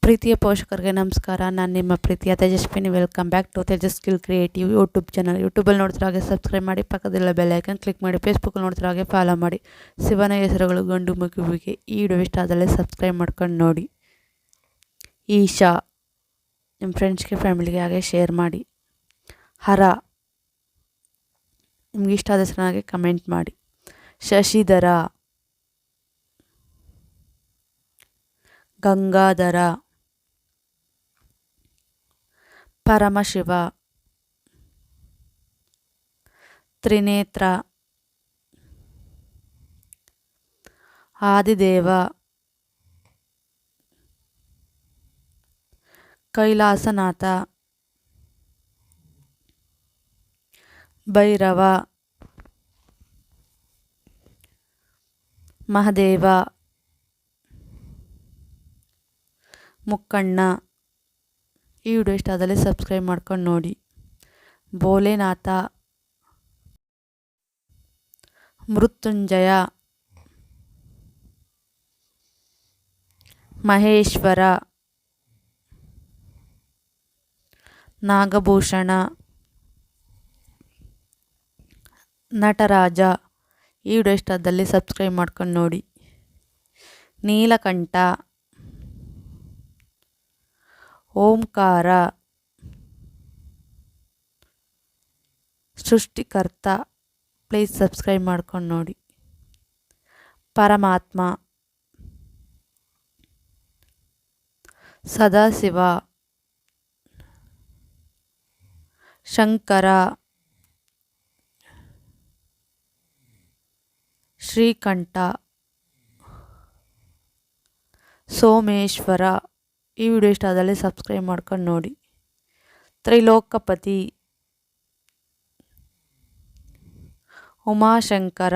ಪ್ರೀತಿಯ ಪೋಷಕರಿಗೆ ನಮಸ್ಕಾರ. ನಾನು ನಿಮ್ಮ ಪ್ರೀತಿಯ Tejaswini. Welcome back to Tejas skill creative YouTube channel. ಯೂಟ್ಯೂಬಲ್ಲಿ ನೋಡ್ತಿರೋ ಹಾಗೆ ಸಬ್ಸ್ಕ್ರೈಬ್ ಮಾಡಿ, ಪಕ್ಕದಲ್ಲಿರೋ ಬೆಲ್ ಐಕನ್ ಕ್ಲಿಕ್ ಮಾಡಿ. ಫೇಸ್ಬುಕ್ಕಲ್ಲಿ ನೋಡ್ತಿರೋ ಹಾಗೆ ಫಾಲೋ ಮಾಡಿ. ಶಿವನ ಹೆಸರುಗಳು ಗಂಡು ಮಗುವಿಗೆ. ಈ ವಿಡಿಯೋ ಇಷ್ಟ ಆದಲ್ಲಿ ಸಬ್ಸ್ಕ್ರೈಬ್ ಮಾಡ್ಕೊಂಡು ನೋಡಿ. ಈಶಾ ನಿಮ್ಮ ಫ್ರೆಂಡ್ಸ್ಗೆ ಫ್ಯಾಮಿಲಿಗೆ ಹಾಗೆ ಶೇರ್ ಮಾಡಿ. ಹರ ನಿಮ್ಗೆ ಇಷ್ಟ ಆದ ಹೆಸರಾಗಿ ಕಮೆಂಟ್ ಮಾಡಿ. ಶಶಿಧರ, ಗಂಗಾಧರ, ಪರಮಶಿವ, ತ್ರಿನೇತ್ರ, ಆದಿದೇವ, ಕೈಲಾಸನಾಥ, ಭೈರವ, ಮಹದೇವ, ಮುಕ್ಕಣ್ಣ. ಈ ವಿಡಿಯೋ ಇಷ್ಟ ಆದಲ್ಲಿ ಸಬ್ಸ್ಕ್ರೈಬ್ ಮಾಡ್ಕೊಂಡು ನೋಡಿ. ಭೋಲೆನಾಥ, ಮೃತ್ಯುಂಜಯ, ಮಹೇಶ್ವರ, ನಾಗಭೂಷಣ, ನಟರಾಜ. ಈ ವಿಡಿಯೋ ಇಷ್ಟ ಆದಲ್ಲಿ ಸಬ್ಸ್ಕ್ರೈಬ್ ಮಾಡ್ಕೊಂಡು ನೋಡಿ. ನೀಲಕಂಠ, ಓಂಕಾರ, ಸೃಷ್ಟಿಕರ್ತ. ಪ್ಲೀಸ್ ಸಬ್ಸ್ಕ್ರೈಬ್ ಮಾಡ್ಕೊಂಡು ನೋಡಿ. ಪರಮಾತ್ಮ, ಸದಾಶಿವ, ಶಂಕರ, ಶ್ರೀಕಂಠ, ಸೋಮೇಶ್ವರ. ಈ ವಿಡಿಯೋ ಇಷ್ಟ ಆದಲ್ಲಿ ಸಬ್ಸ್ಕ್ರೈಬ್ ಮಾಡ್ಕೊಂಡು ನೋಡಿ. ತ್ರಿಲೋಕಪತಿ, ಉಮಾಶಂಕರ,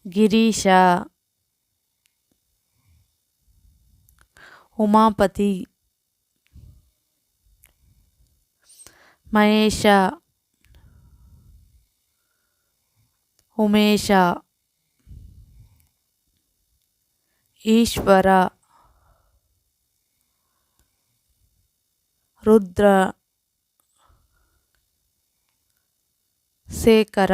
ಗಿರೀಶ, ಉಮಾಪತಿ, ಮಹೇಶ, ಉಮೇಶ, ಈಶ್ವರ, ರುದ್ರ, ಶೇಖರ,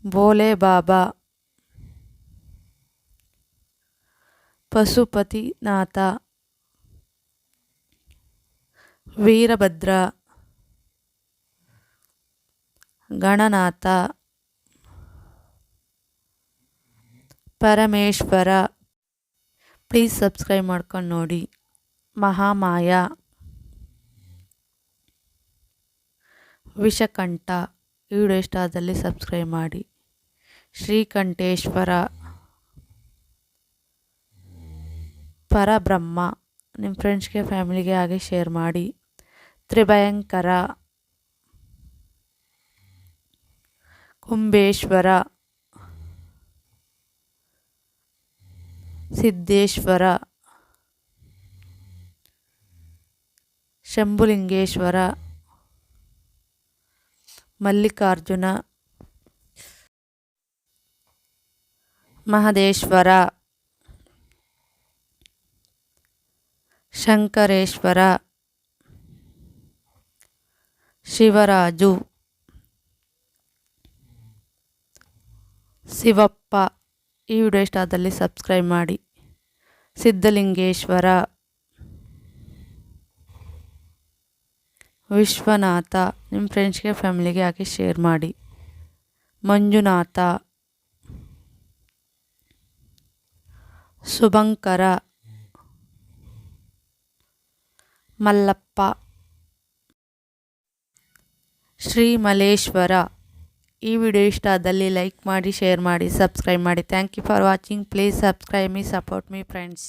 ಭೋಲೆ ಬಾಬಾ, ಪಶುಪತಿನಾಥ, ವೀರಭದ್ರ, ಗಣನಾಥ, ಪರಮೇಶ್ವರ. ಪ್ಲೀಸ್ ಸಬ್ಸ್ಕ್ರೈಬ್ ಮಾಡ್ಕೊಂಡು ನೋಡಿ. ಮಹಾಮಾಯ, ವಿಷಕಂಠ. ಈ ವಿಡಿಯೋ ಇಷ್ಟ ಆದಲ್ಲಿ ಸಬ್ಸ್ಕ್ರೈಬ್ ಮಾಡಿ. ಶ್ರೀಕಂಠೇಶ್ವರ, ಪರಬ್ರಹ್ಮ. ನಿಮ್ಮ ಫ್ರೆಂಡ್ಸ್ಗೆ ಫ್ಯಾಮಿಲಿಗೆ ಹಾಗೆ ಶೇರ್ ಮಾಡಿ. ತ್ರಿಭಯಂಕರ, ಕುಂಬೇಶ್ವರ, ಸಿದ್ದೇಶ್ವರ, ಶಂಭುಲಿಂಗೇಶ್ವರ, ಮಲ್ಲಿಕಾರ್ಜುನ, ಮಹದೇಶ್ವರ, ಶಂಕರೇಶ್ವರ, ಶಿವರಾಜು, ಶಿವಪ್ಪ. ಈ ವಿಡಿಯೋ ಇಷ್ಟ ಆದಲ್ಲಿ ಸಬ್ಸ್ಕ್ರೈಬ್ ಮಾಡಿ. ಸಿದ್ಧಲಿಂಗೇಶ್ವರ, ವಿಶ್ವನಾಥ. ನಿಮ್ಮ ಫ್ರೆಂಡ್ಸ್ಗೆ ಫ್ಯಾಮಿಲಿಗೆ ಹಾಕಿ ಶೇರ್ ಮಾಡಿ. ಮಂಜುನಾಥ, ಶುಭಂಕರ, ಮಲ್ಲಪ್ಪ, ಶ್ರೀಮಲೇಶ್ವರ. ಈ ವಿಡಿಯೋ ಇಷ್ಟ ಆದಲ್ಲಿ ಲೈಕ್ ಮಾಡಿ, ಶೇರ್ ಮಾಡಿ, ಸಬ್ಸ್ಕ್ರೈಬ್ ಮಾಡಿ. Thank you for watching. Please subscribe me, support me friends.